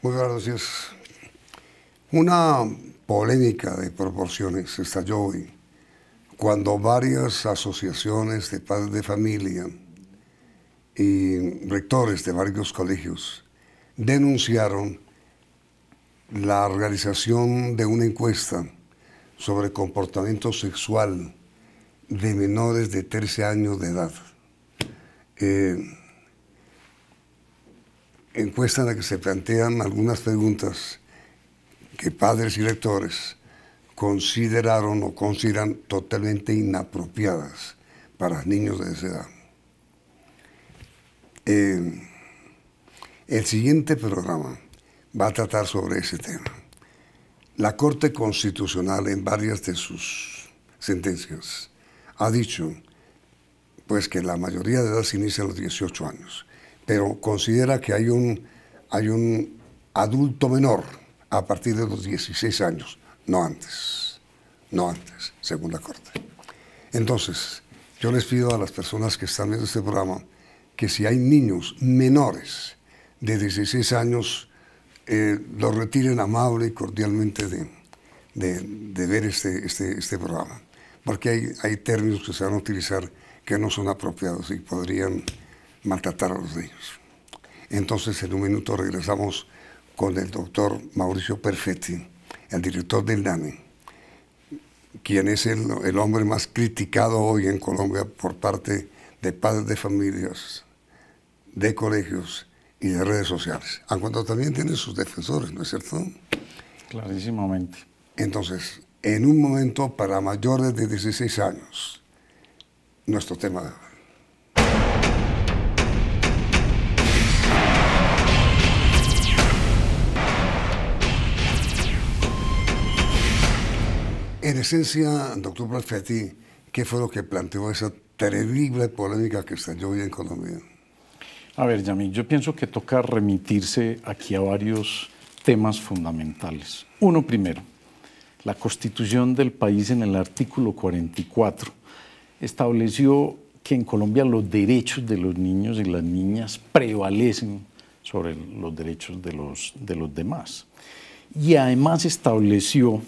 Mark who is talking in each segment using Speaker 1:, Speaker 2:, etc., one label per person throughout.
Speaker 1: Muy buenas noches. Una polémica de proporciones estalló hoy cuando varias asociaciones de padres de familia y rectores de varios colegios denunciaron la realización de una encuesta sobre comportamiento sexual de menores de 13 años de edad. Encuesta en la que se plantean algunas preguntas que padres y lectores consideraron o consideran totalmente inapropiadas para niños de esa edad. El siguiente programa va a tratar sobre ese tema. La Corte Constitucional, en varias de sus sentencias, ha dicho pues, que la mayoría de edad se inicia a los 18 años, pero considera que hay un adulto menor a partir de los 16 años, no antes, según la Corte. Entonces, yo les pido a las personas que están viendo este programa que si hay niños menores de 16 años, los retiren amable y cordialmente de ver este programa, porque hay términos que se van a utilizar que no son apropiados y podrían maltratar a los niños. Entonces, en un minuto regresamos con el doctor Mauricio Perfetti, el director del DANE, quien es el hombre más criticado hoy en Colombia por parte de padres de familias, de colegios y de redes sociales. A cuando también tiene sus defensores, ¿no es cierto?
Speaker 2: Clarísimamente.
Speaker 1: Entonces, en un momento para mayores de 16 años, nuestro tema de hoy. En esencia, doctor Perfetti, ¿qué fue lo que planteó esa terrible polémica que estalló hoy en Colombia?
Speaker 2: A ver, Yamil, yo pienso que toca remitirse aquí a varios temas fundamentales. Uno primero, la Constitución del país en el artículo 44 estableció que en Colombia los derechos de los niños y las niñas prevalecen sobre los derechos de los demás. Y además estableció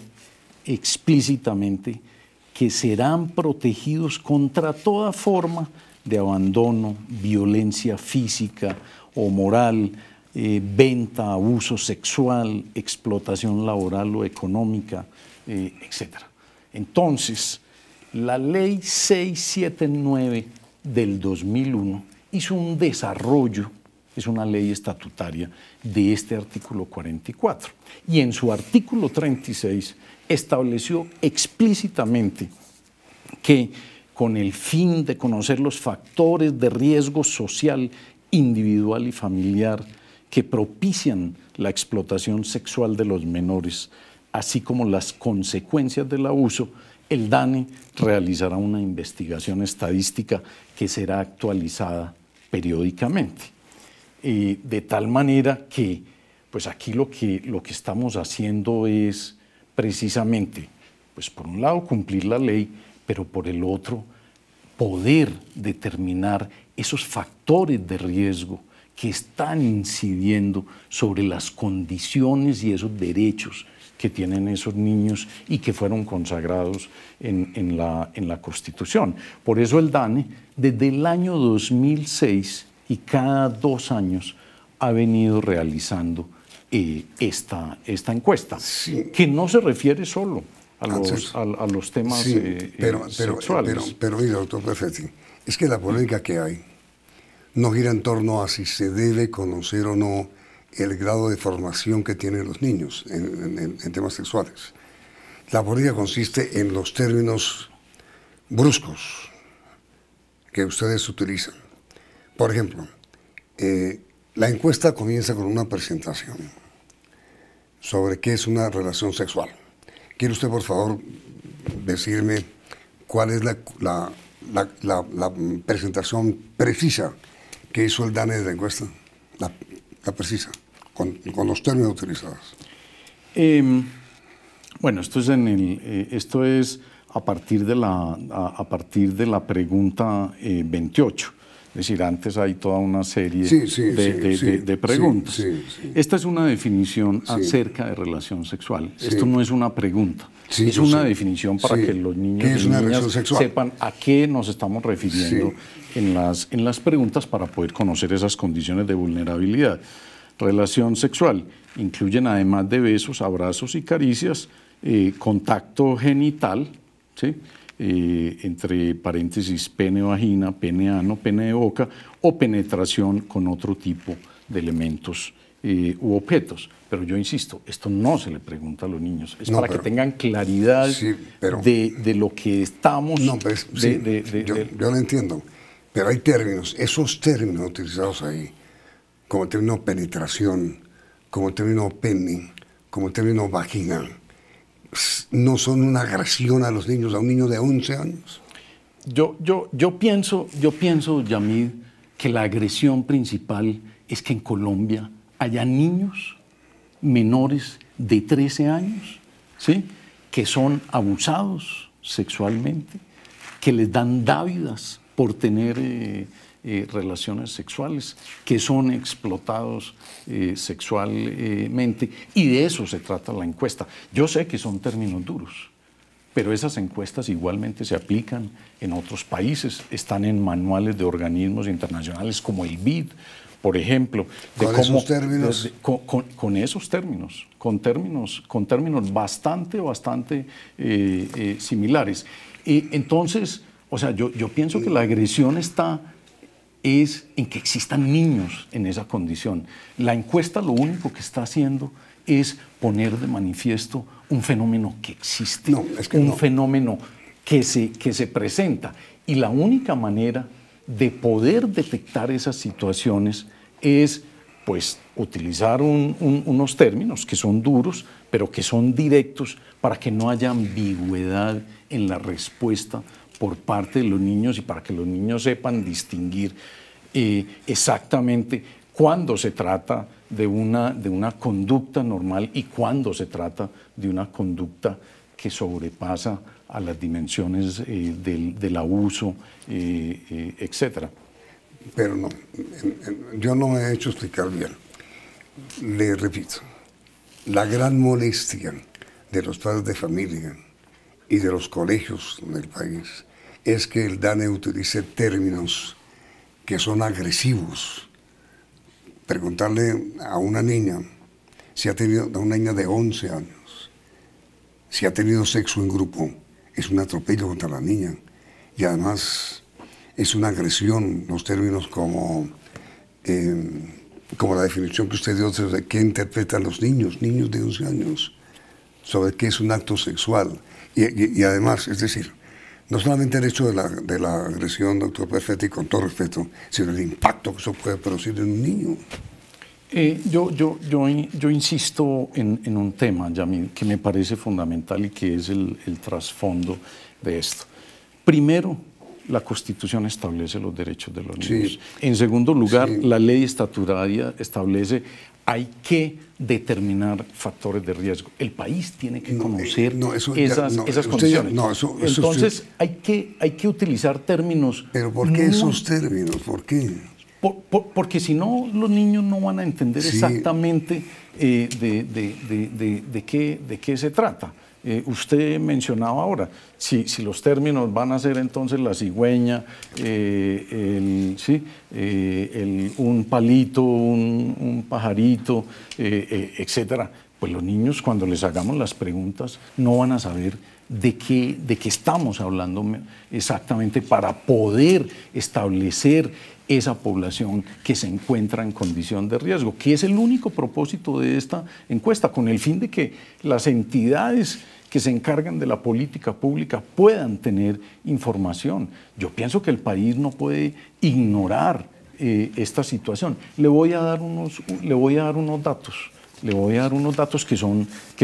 Speaker 2: explícitamente que serán protegidos contra toda forma de abandono, violencia física o moral, venta, abuso sexual, explotación laboral o económica, etc. Entonces, la ley 679 del 2001 hizo un desarrollo, es una ley estatutaria, de este artículo 44. Y en su artículo 36 estableció explícitamente que con el fin de conocer los factores de riesgo social, individual y familiar que propician la explotación sexual de los menores, así como las consecuencias del abuso, el DANE realizará una investigación estadística que será actualizada periódicamente. De tal manera que, pues aquí lo que estamos haciendo es precisamente, pues por un lado cumplir la ley, pero por el otro poder determinar esos factores de riesgo que están incidiendo sobre las condiciones y esos derechos que tienen esos niños y que fueron consagrados en la Constitución. Por eso el DANE, desde el año 2006 y cada 2 años, ha venido realizando esta encuesta, sí, que no se refiere solo a los temas sexuales.
Speaker 1: Pero mira, doctor Perfetti, es que la polémica que hay no gira en torno a si se debe conocer o no el grado de formación que tienen los niños en temas sexuales. La polémica consiste en los términos bruscos que ustedes utilizan. Por ejemplo, la encuesta comienza con una presentación sobre qué es una relación sexual. ¿Quiere usted, por favor, decirme cuál es la presentación precisa que hizo el DANE de la encuesta? La precisa, con los términos utilizados.
Speaker 2: Bueno, esto es a partir de la pregunta 28. decir, antes hay toda una serie
Speaker 1: Sí,
Speaker 2: de preguntas.
Speaker 1: sí.
Speaker 2: Esta es una definición
Speaker 1: Sí.
Speaker 2: acerca de relación sexual.
Speaker 1: Sí.
Speaker 2: Esto no es una pregunta.
Speaker 1: Sí,
Speaker 2: es
Speaker 1: yo
Speaker 2: una
Speaker 1: sé.
Speaker 2: definición para
Speaker 1: Sí.
Speaker 2: que los niños
Speaker 1: ¿Qué es
Speaker 2: y
Speaker 1: una
Speaker 2: niñas
Speaker 1: relación sexual?
Speaker 2: sepan a qué nos estamos refiriendo
Speaker 1: Sí.
Speaker 2: en las preguntas para poder conocer esas condiciones de vulnerabilidad. Relación sexual incluyen, además de besos, abrazos y caricias, contacto genital, ¿sí? Entre paréntesis pene-vagina, pene-ano, pene de boca, o penetración con otro tipo de elementos u objetos. Pero yo insisto, esto no se le pregunta a los niños, es para que tengan claridad de lo que estamos...
Speaker 1: No, pues, yo lo entiendo, pero hay términos, esos términos utilizados ahí, como el término penetración, como el término pene, como el término vagina, no son una agresión a los niños, a un niño de 11 años.
Speaker 2: Yo pienso, Yamid, que la agresión principal es que en Colombia haya niños menores de 13 años, ¿sí?, que son abusados sexualmente, que les dan dávidas por tener relaciones sexuales, que son explotados sexualmente, y de eso se trata la encuesta. Yo sé que son términos duros, pero esas encuestas igualmente se aplican en otros países, están en manuales de organismos internacionales como el BID, por ejemplo.
Speaker 1: ¿Con esos términos?
Speaker 2: Con esos términos, con términos bastante similares. Entonces, o sea, yo pienso que la agresión es en que existan niños en esa condición. La encuesta lo único que está haciendo es poner de manifiesto un fenómeno que existe, fenómeno que se presenta. Y la única manera de poder detectar esas situaciones es, pues, utilizar unos términos que son duros, pero que son directos, para que no haya ambigüedad en la respuesta por parte de los niños y para que los niños sepan distinguir exactamente cuándo se trata de una conducta normal y cuándo se trata de una conducta que sobrepasa a las dimensiones del abuso, etcétera.
Speaker 1: Pero no, yo no me he hecho explicar bien. Le repito, la gran molestia de los padres de familia y de los colegios del país es que el DANE utilice términos que son agresivos. Preguntarle a una niña, a una niña de 11 años, si ha tenido sexo en grupo, es un atropello contra la niña. Y además es una agresión, los términos como la definición que usted dio de qué interpretan los niños de 11 años, sobre qué es un acto sexual. Y además, es decir, no solamente el hecho de la agresión, doctor Perfetti, con todo respeto, sino el impacto que eso puede producir en un niño.
Speaker 2: Yo insisto en un tema, Yamil, que me parece fundamental y que es el trasfondo de esto. Primero, la Constitución establece los derechos de los niños.
Speaker 1: Sí.
Speaker 2: En segundo lugar, la ley estatutaria establece hay que determinar factores de riesgo. El país tiene que conocer esas condiciones. Entonces, hay que utilizar términos...
Speaker 1: ¿Pero por qué esos términos? ¿Por qué?
Speaker 2: Porque si no, los niños no van a entender exactamente de qué se trata. Usted mencionaba ahora, si los términos van a ser entonces la cigüeña, un palito, un pajarito, etcétera, pues los niños, cuando les hagamos las preguntas, no van a saber de qué estamos hablando exactamente, para poder establecer esa población que se encuentra en condición de riesgo, que es el único propósito de esta encuesta, con el fin de que las entidades que se encargan de la política pública puedan tener información. Yo pienso que el país no puede ignorar esta situación. Le voy a dar unos datos que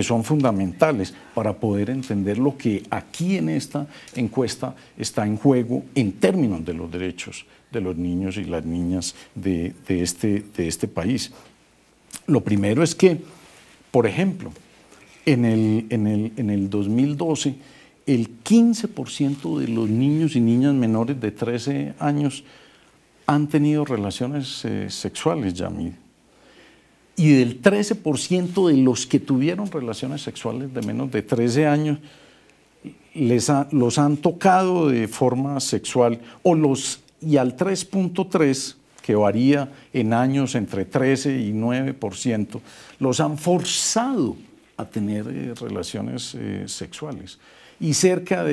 Speaker 2: son fundamentales para poder entender lo que aquí en esta encuesta está en juego en términos de los derechos de los niños y las niñas de este país. Lo primero es que, por ejemplo, en el 2012, el 15% de los niños y niñas menores de 13 años han tenido relaciones sexuales, Yamid. Y del 13% de los que tuvieron relaciones sexuales de menos de 13 años, los han tocado de forma sexual, y al 3.3%, que varía en años entre 13 y 9%, los han forzado a tener relaciones sexuales. Y cerca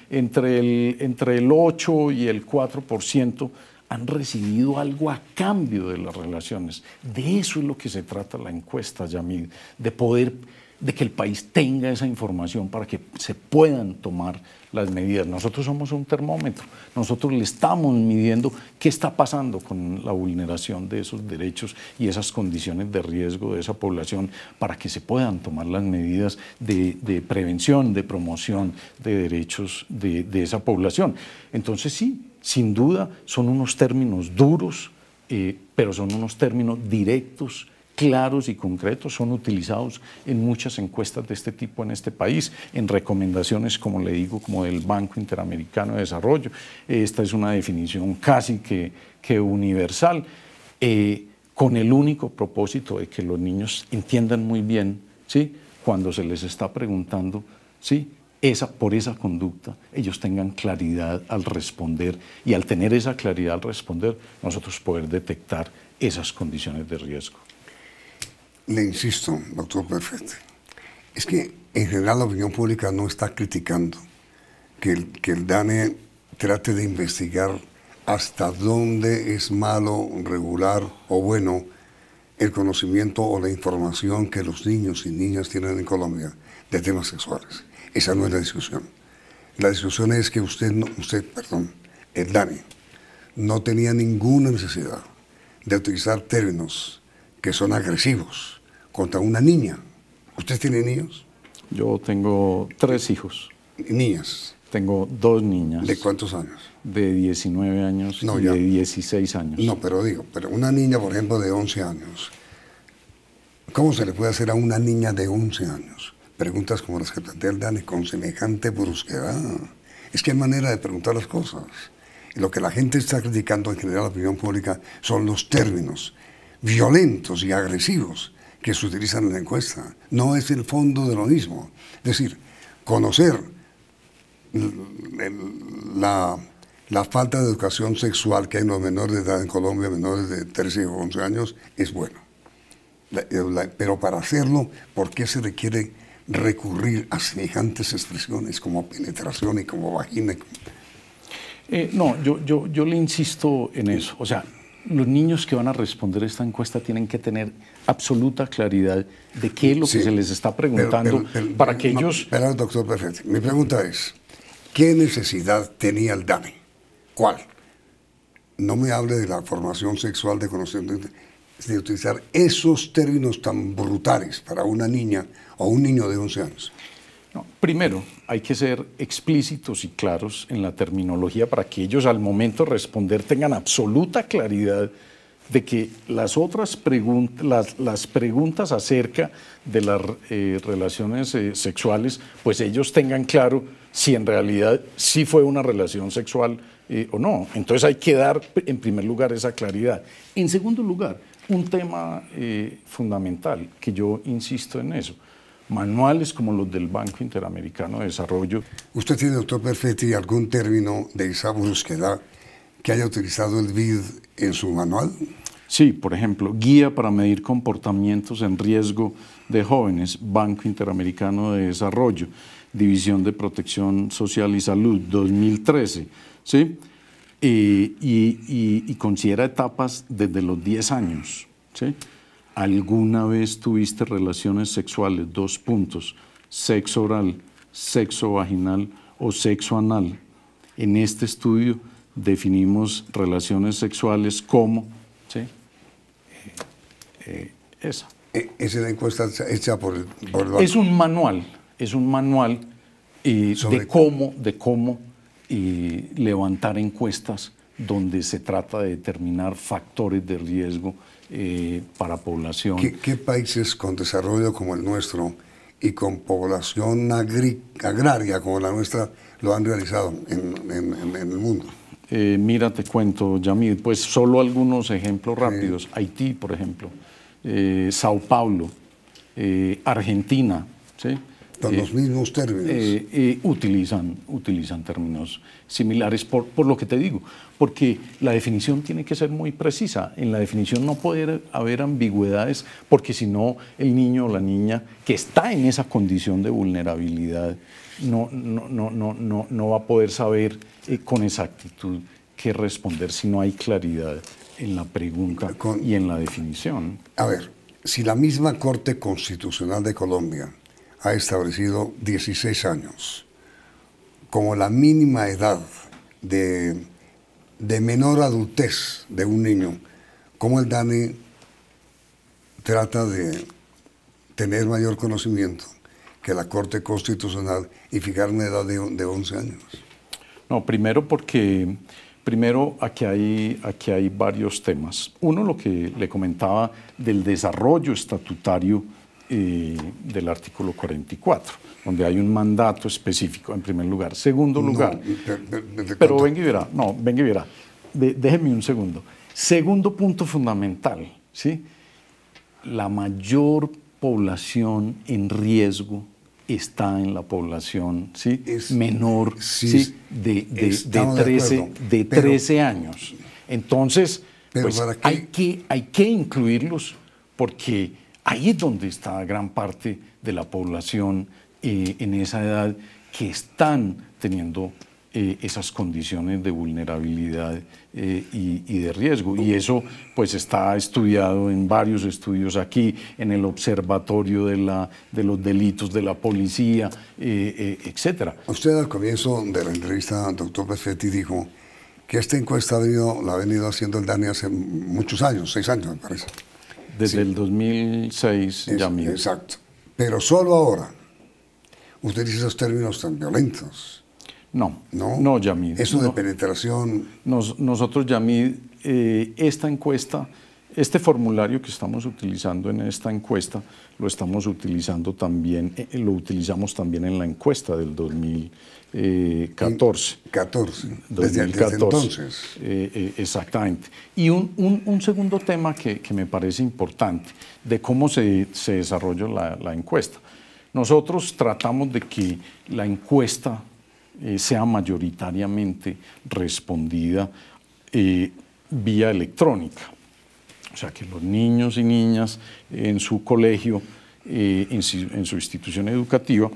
Speaker 2: entre el 8 y el 4% han recibido algo a cambio de las relaciones. De eso es lo que se trata la encuesta, Yamid, de que el país tenga esa información para que se puedan tomar las medidas. Nosotros somos un termómetro, nosotros le estamos midiendo qué está pasando con la vulneración de esos derechos y esas condiciones de riesgo de esa población para que se puedan tomar las medidas de prevención, de promoción de derechos de esa población. Entonces sí, sin duda son unos términos duros, pero son unos términos directos, claros y concretos, son utilizados en muchas encuestas de este tipo en este país, en recomendaciones, como le digo, como del Banco Interamericano de Desarrollo. Esta es una definición casi que universal, con el único propósito de que los niños entiendan muy bien, ¿sí?, cuando se les está preguntando, ¿sí?, por esa conducta, ellos tengan claridad al responder, y al tener esa claridad al responder, nosotros poder detectar esas condiciones de riesgo.
Speaker 1: Le insisto, doctor Perfetti, es que en general la opinión pública no está criticando que el DANE trate de investigar hasta dónde es malo, regular o bueno el conocimiento o la información que los niños y niñas tienen en Colombia de temas sexuales. Esa no es la discusión. La discusión es que el DANE no tenía ninguna necesidad de utilizar términos que son agresivos contra una niña. ¿Usted tiene niños?
Speaker 2: Yo tengo 3 hijos.
Speaker 1: ¿Niñas?
Speaker 2: Tengo 2 niñas.
Speaker 1: ¿De cuántos años?
Speaker 2: De 19 años y de 16 años.
Speaker 1: No, pero una niña, por ejemplo, de 11 años, ¿cómo se le puede hacer a una niña de 11 años preguntas como las que plantea el DANE con semejante brusquedad? Es que hay manera de preguntar las cosas. Y lo que la gente está criticando en general, la opinión pública, son los términos violentos y agresivos que se utilizan en la encuesta. No es el fondo de lo mismo. Es decir, conocer la falta de educación sexual que hay en los menores de edad en Colombia, menores de 13 o 11 años, es bueno. Pero para hacerlo, ¿por qué se requiere recurrir a semejantes expresiones como penetración y como vagina?
Speaker 2: No, yo le insisto en eso. O sea, los niños que van a responder esta encuesta tienen que tener absoluta claridad de qué es lo que se les está preguntando para que ellos...
Speaker 1: Pero, doctor Perfetti, mi pregunta es, ¿qué necesidad tenía el DANE? ¿Cuál? No me hable de la formación sexual de conocimiento, de utilizar esos términos tan brutales para una niña o un niño de 11 años.
Speaker 2: No, primero, hay que ser explícitos y claros en la terminología para que ellos al momento de responder tengan absoluta claridad de que las otras preguntas, las preguntas acerca de las relaciones sexuales, pues ellos tengan claro si en realidad sí fue una relación sexual o no. Entonces hay que dar en primer lugar esa claridad. En segundo lugar, un tema fundamental, que yo insisto en eso, manuales como los del Banco Interamericano de Desarrollo.
Speaker 1: ¿Usted tiene, doctor Perfetti, algún término de esa brusquedad que haya utilizado el BID en su manual?
Speaker 2: Sí, por ejemplo, Guía para medir comportamientos en riesgo de jóvenes, Banco Interamericano de Desarrollo, División de Protección Social y Salud, 2013, ¿sí? Y considera etapas desde los 10 años, ¿sí? ¿Alguna vez tuviste relaciones sexuales? 2 puntos. Sexo oral, sexo vaginal o sexo anal. En este estudio definimos relaciones sexuales como, ¿sí? Esa.
Speaker 1: ¿Es una encuesta hecha por el banco?
Speaker 2: Es un manual de cómo levantar encuestas donde se trata de determinar factores de riesgo para población.
Speaker 1: ¿Qué países con desarrollo como el nuestro y con población agraria como la nuestra lo han realizado en el mundo?
Speaker 2: Mira, te cuento, Yamid, pues solo algunos ejemplos rápidos. Haití, por ejemplo, Sao Paulo, Argentina, ¿sí?
Speaker 1: Con los mismos términos.
Speaker 2: Utilizan términos similares por lo que te digo, porque la definición tiene que ser muy precisa. En la definición no puede haber ambigüedades, porque si no, el niño o la niña que está en esa condición de vulnerabilidad no va a poder saber con exactitud qué responder si no hay claridad en la pregunta y en la definición.
Speaker 1: A ver, si la misma Corte Constitucional de Colombia ha establecido 16 años como la mínima edad de menor adultez de un niño, ¿cómo el DANE trata de tener mayor conocimiento que la Corte Constitucional y fijar una edad de 11 años?
Speaker 2: No, primero aquí hay varios temas. Uno, lo que le comentaba del desarrollo estatutario del artículo 44, donde hay un mandato específico en primer lugar. Segundo lugar, pero venga y verá, déjeme un segundo. Segundo punto fundamental, ¿sí? La mayor población en riesgo está en la población, ¿sí? menor, ¿sí? de 13 años. Entonces, pues, hay que incluirlos, porque ahí es donde está gran parte de la población en esa edad que están teniendo esas condiciones de vulnerabilidad y de riesgo. Y eso pues está estudiado en varios estudios aquí, en el Observatorio de los Delitos de la Policía, etc.
Speaker 1: Usted al comienzo de la entrevista, doctor Perfetti, dijo que esta encuesta la ha venido haciendo el DANE hace muchos años, 6 años me parece.
Speaker 2: Desde el 2006, Yamid.
Speaker 1: Exacto. Pero solo ahora utiliza esos términos tan violentos.
Speaker 2: No, Yamid.
Speaker 1: Eso de penetración.
Speaker 2: Nosotros, Yamid, esta encuesta, este formulario que estamos utilizando en esta encuesta, lo utilizamos también en la encuesta del 2014.
Speaker 1: Desde entonces.
Speaker 2: Exactamente. Y un segundo tema que me parece importante, de cómo se desarrolla la encuesta. Nosotros tratamos de que la encuesta sea mayoritariamente respondida vía electrónica. O sea, que los niños y niñas en su colegio, en su institución educativa,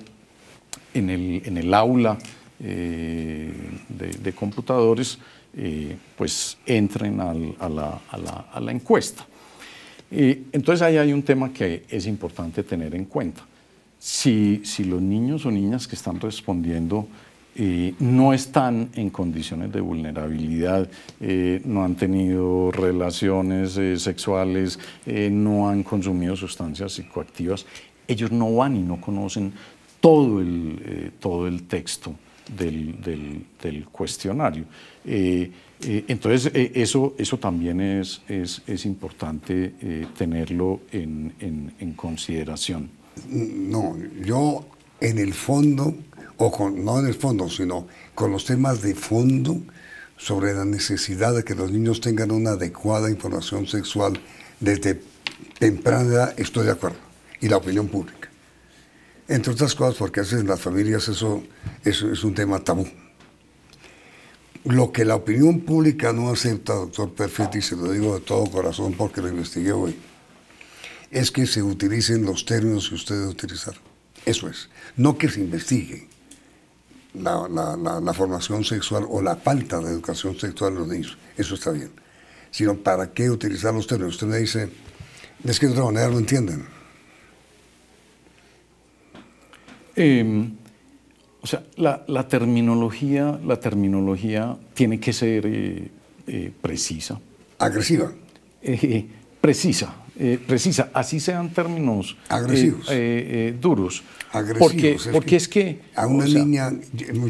Speaker 2: en el aula de computadores, pues entren a la encuesta. Entonces ahí hay un tema que es importante tener en cuenta. Si los niños o niñas que están respondiendo no están en condiciones de vulnerabilidad, no han tenido relaciones sexuales, no han consumido sustancias psicoactivas, ellos no van y no conocen todo el texto del cuestionario. Entonces, eso también es importante tenerlo en consideración.
Speaker 1: No, yo en el fondo, no en el fondo, sino con los temas de fondo sobre la necesidad de que los niños tengan una adecuada información sexual desde temprana edad, estoy de acuerdo, y la opinión pública. Entre otras cosas, porque a veces en las familias eso es un tema tabú. Lo que la opinión pública no acepta, doctor Perfetti, y se lo digo de todo corazón porque lo investigué hoy, es que se utilicen los términos que ustedes utilizaron. Eso es. No que se investigue la formación sexual o la falta de educación sexual en los niños. Eso está bien. Sino para qué utilizar los términos. Usted me dice, es que de otra manera no entienden.
Speaker 2: O sea, la terminología tiene que ser precisa.
Speaker 1: Agresiva.
Speaker 2: Precisa, así sean términos
Speaker 1: agresivos,
Speaker 2: duros.
Speaker 1: Agresivos.
Speaker 2: Porque es que
Speaker 1: a una niña,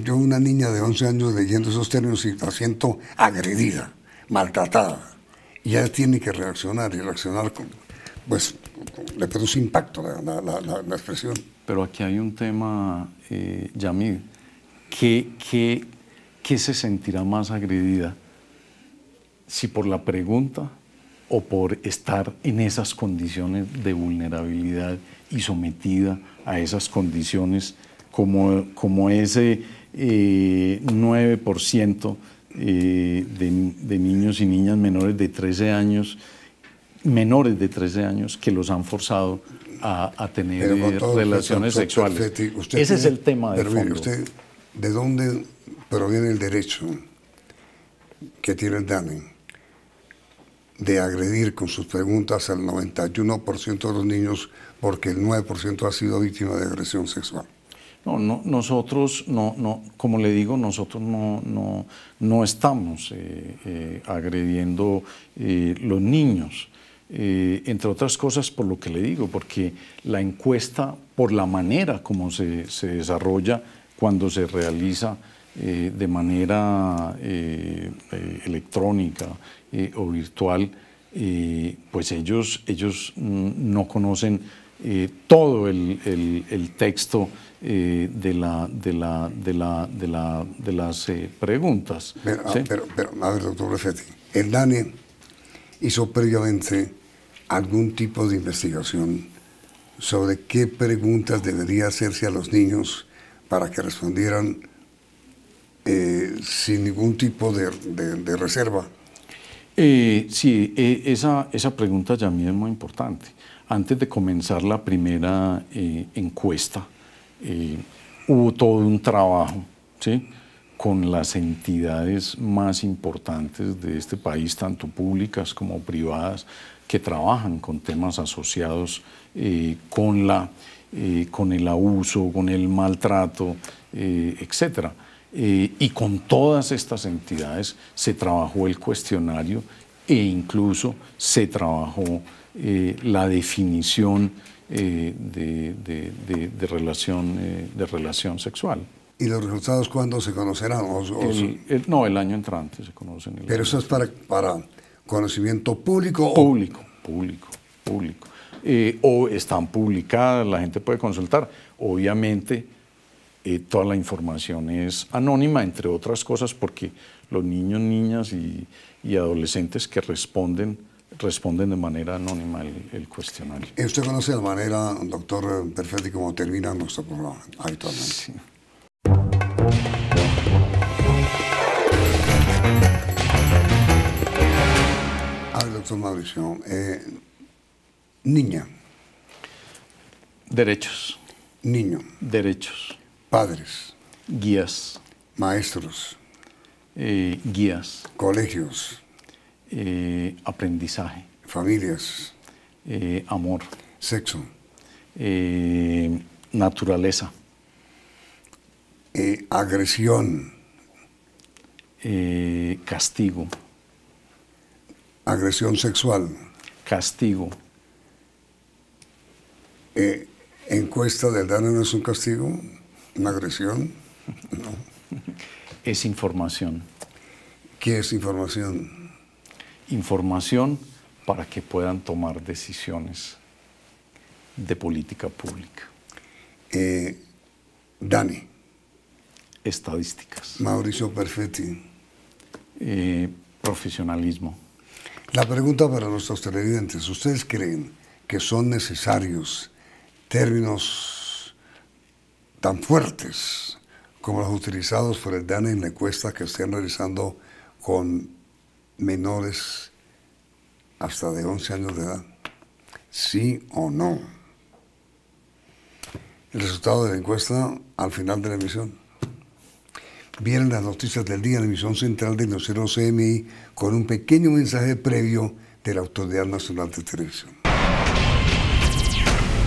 Speaker 1: yo una niña de 11 años leyendo esos términos y la siento agredida, maltratada. Y ella tiene que reaccionar y reaccionar pues le produce impacto la expresión.
Speaker 2: Pero aquí hay un tema, Yamid, que ¿qué se sentirá más agredida? ¿Si por la pregunta o por estar en esas condiciones de vulnerabilidad y sometida a esas condiciones como ese 9% de niños y niñas menores de 13 años, que los han forzado a tener relaciones sexuales? Ese es el tema de fondo.
Speaker 1: Mire, usted, ¿de dónde proviene el derecho que tiene el DANE de agredir con sus preguntas al 91% de los niños porque el 9% ha sido víctima de agresión sexual?
Speaker 2: Nosotros, como le digo, nosotros no estamos agrediendo los niños. Entre otras cosas, por lo que le digo, porque la encuesta, por la manera como se desarrolla cuando se realiza de manera electrónica o virtual, pues ellos no conocen todo el texto de las preguntas.
Speaker 1: Pero, a ver, doctor Perfetti, el DANE hizo previamente algún tipo de investigación sobre qué preguntas debería hacerse a los niños para que respondieran sin ningún tipo de reserva.
Speaker 2: Sí, esa pregunta ya a mí es muy importante. Antes de comenzar la primera encuesta, hubo todo un trabajo, ¿sí?, con las entidades más importantes de este país, tanto públicas como privadas, que trabajan con temas asociados con el abuso, con el maltrato, etc. Y con todas estas entidades se trabajó el cuestionario e incluso se trabajó la definición de relación sexual.
Speaker 1: ¿Y los resultados cuándo se conocerán?
Speaker 2: El año entrante se conocen.
Speaker 1: Pero eso es para conocimiento público.
Speaker 2: Público. O están publicadas, la gente puede consultar. Obviamente, toda la información es anónima, entre otras cosas, porque los niños, niñas y adolescentes que responden de manera anónima el cuestionario.
Speaker 1: ¿Usted conoce la manera, doctor Perfetti, cómo termina nuestro programa habitualmente?
Speaker 2: Sí.
Speaker 1: A ver, doctor Mauricio, niña.
Speaker 2: Derechos.
Speaker 1: Niño.
Speaker 2: Derechos.
Speaker 1: Padres.
Speaker 2: Guías.
Speaker 1: Maestros.
Speaker 2: Guías.
Speaker 1: Colegios.
Speaker 2: Aprendizaje.
Speaker 1: Familias.
Speaker 2: Amor.
Speaker 1: Sexo.
Speaker 2: Naturaleza.
Speaker 1: Agresión.
Speaker 2: Castigo.
Speaker 1: Agresión sexual.
Speaker 2: Castigo.
Speaker 1: ¿Encuesta del DANE no es un castigo? ¿Una agresión? No.
Speaker 2: Es información.
Speaker 1: ¿Qué es información?
Speaker 2: Información para que puedan tomar decisiones de política pública.
Speaker 1: DANE.
Speaker 2: Estadísticas.
Speaker 1: Mauricio Perfetti.
Speaker 2: Profesionalismo.
Speaker 1: La pregunta para nuestros televidentes: ¿ustedes creen que son necesarios términos tan fuertes como los utilizados por el DANE en la encuesta que estén realizando con menores hasta de 11 años de edad? ¿Sí o no? El resultado de la encuesta al final de la emisión. Vienen las noticias del día en la emisión central del noticiero CMI con un pequeño mensaje previo de la Autoridad Nacional de Televisión.